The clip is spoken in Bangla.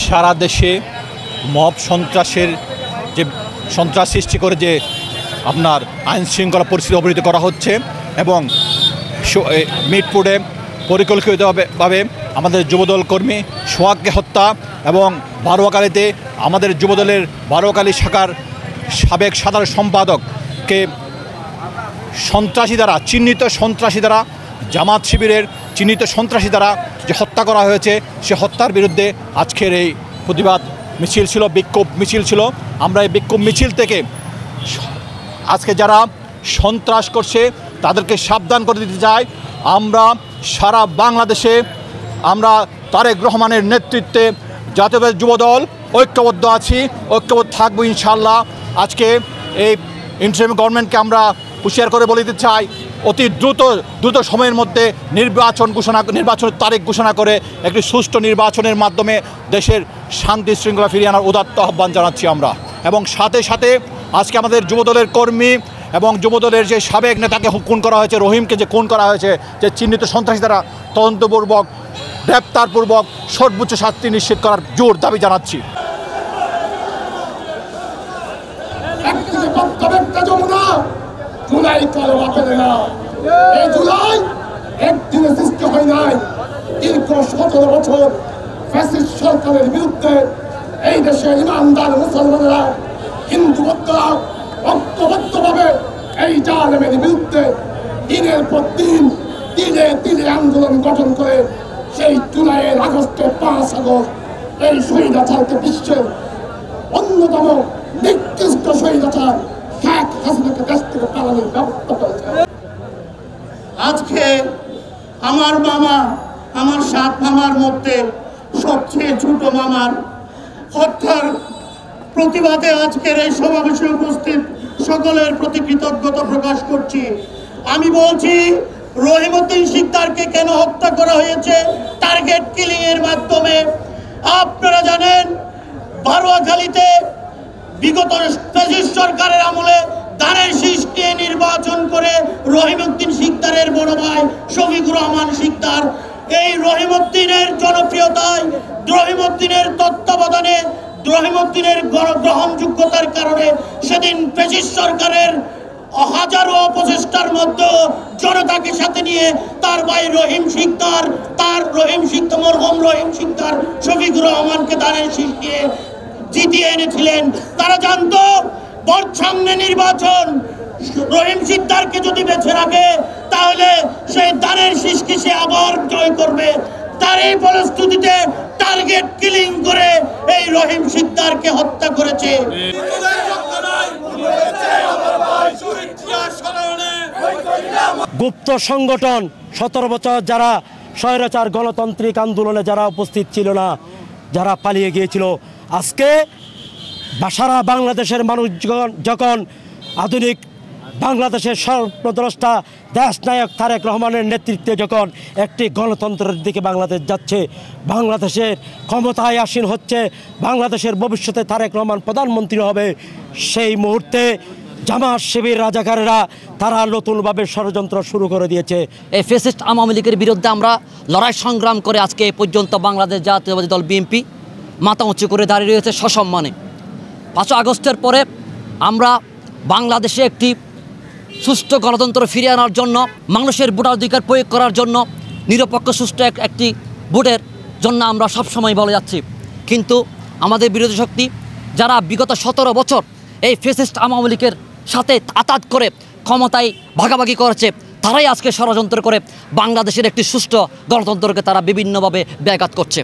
সারা দেশে মব সন্ত্রাসের যে সন্ত্রাস সৃষ্টি করে যে আপনার আইন শৃঙ্খলা পরিস্থিতি অবহিত করা হচ্ছে এবং মিটপুরে পরিকল্পিতভাবে আমাদের যুবদল কর্মী সোহাগকে হত্যা এবং বারোয়াকালীতে আমাদের যুবদলের বারোয়াকালী শাখার সাবেক সাধারণ সম্পাদককে সন্ত্রাসী দ্বারা চিহ্নিত সন্ত্রাসী দ্বারা জামাত শিবিরের চিহ্নিত সন্ত্রাসী দ্বারা যে হত্যা করা হয়েছে সে হত্যার বিরুদ্ধে আজকের এই প্রতিবাদ মিছিল ছিল, বিক্ষোভ মিছিল ছিল। আমরা এই বিক্ষোভ মিছিল থেকে আজকে যারা সন্ত্রাস করছে তাদেরকে সাবধান করে দিতে চাই। আমরা সারা বাংলাদেশে আমরা তারেক রহমানের নেতৃত্বে জাতীয় যুবদল ঐক্যবদ্ধ আছি, ঐক্যবদ্ধ থাকবো ইনশাআল্লাহ। আজকে এই ইন্টারিম গভর্নমেন্টকে আমরা হুঁশিয়ার করে বলে দিতে চাই অতি দ্রুত সময়ের মধ্যে নির্বাচনের তারিখ ঘোষণা করে একটি সুষ্ঠু নির্বাচনের মাধ্যমে দেশের শান্তি শৃঙ্খলা ফিরিয়ে আনার উদাত্ত আহ্বান জানাচ্ছি আমরা। এবং সাথে সাথে আজকে আমাদের যুবদলের কর্মী এবং যুবদলের যে সাবেক নেতাকে খুন করা হয়েছে, রহিমকে যে খুন করা হয়েছে, যে চিহ্নিত সন্ত্রাসী দ্বারা তদন্তপূর্বক গ্রেপ্তারপূর্বক সর্বোচ্চ শাস্তি নিশ্চিত করার জোর দাবি জানাচ্ছি। জুলাই কালো বাপের না, এই জুলাই একদিনে সৃষ্টি হয় নাই। দীর্ঘ 17 বছর ফ্যাসিস্ট সরকারের বিরুদ্ধে এই দেশের ইমানদার মুসলমানেরা, হিন্দু বৌদ্ধরা ঐক্যবদ্ধভাবে এই জালেমের বিরুদ্ধে দিনের পর দিন দিনে দিনে আন্দোলন গঠন করে সেই জুলাইয়ের আগস্টে 5 আগস্ট এই স্বৈরাচারকে বিশ্বের অন্যতম নিকৃষ্ট স্বৈরাচার শেখ হাসিনাকে দেশ থেকে পালানোর ব্যবস্থা করেছে। আজকে আমার মামা, আমার 7 মামার মধ্যে সবচেয়ে ছোট মামার হত্যার প্রতিবাদে আজকের এই সমাবেশে উপস্থিত সকলের প্রতি কৃতজ্ঞতা প্রকাশ করছি। আমি বলছি, রহিমউদ্দিন সিকদারকে কেন হত্যা করা হয়েছে? টার্গেট কিলিং এর মাধ্যমে। আপনারা জানেন, বারোয়াখালীতে বিগত ফ্যাসিস্ট সরকারের আমলে ধানের শীষ নিয়ে নির্বাচন করে রহিমউদ্দিন সিকদারের বড় ভাই শফিকুর রহমান সিকদার এই রহিমউদ্দিনের জনপ্রিয়তায়, রহিমউদ্দিনের তত্ত্বাবধানে, রহিমউদ্দিনের গ্রহণযোগ্যতার কারণে সেদিন ফ্যাসিস্ট সরকারের হাজারো অপচেষ্টার মধ্যে জনতাকে সাথে নিয়ে তার ভাই রহিম সিকদার, মরহুম রহিম সিকদার শফিকুর রহমানকে ধানের শীষ নিয়ে জিতিয়ে এনেছিলেন। তারা জানতো সামনে নির্বাচন, রহিম সিকদারকে যদি বেছে রাখে তাহলে সেই ধানের শীষকে সে আবার জয় করবে। তার এই ফলশ্রুতিতে টার্গেট কিলিং করে এই রহিম সিকদারকে হত্যা করেছে। গুপ্ত সংগঠন 17 বছর যারা স্বৈরাচার গণতান্ত্রিক আন্দোলনে যারা উপস্থিত ছিল না, যারা পালিয়ে গিয়েছিল, আজকে সারা বাংলাদেশের মানুষ যখন আধুনিক বাংলাদেশের সর্বদ্রষ্টা দেশনায়ক তারেক রহমানের নেতৃত্বে যখন একটি গণতন্ত্রের দিকে বাংলাদেশ যাচ্ছে, বাংলাদেশের ক্ষমতায় আসীন হচ্ছে, বাংলাদেশের ভবিষ্যতে তারেক রহমান প্রধানমন্ত্রী হবে, সেই মুহূর্তে জামাত শিবির রাজাকারেরা তারা নতুনভাবে ষড়যন্ত্র শুরু করে দিয়েছে। এই ফ্যাসিস্ট আওয়ামী লীগের বিরুদ্ধে আমরা লড়াই সংগ্রাম করে আজকে এ পর্যন্ত বাংলাদেশ জাতীয়তাবাদী দল বিএনপি মাথা উঁচু করে দাঁড়িয়ে রয়েছে সসম্মানে। 5 আগস্টের পরে আমরা বাংলাদেশে একটি সুষ্ঠু গণতন্ত্র ফিরিয়ে আনার জন্য, মানুষের ভোটাধিকার প্রয়োগ করার জন্য, নিরপেক্ষ সুষ্ঠু একটি ভোটের জন্য আমরা সবসময় বলে যাচ্ছি। কিন্তু আমাদের বিরোধী শক্তি যারা বিগত 17 বছর এই ফ্যাসিস্ট আওয়ামী লীগের সাথে আতাত করে ক্ষমতায় ভাগাভাগি করেছে, তারাই আজকে ষড়যন্ত্র করে বাংলাদেশের একটি সুষ্ঠু গণতন্ত্রকে তারা বিভিন্নভাবে ব্যাঘাত করছে।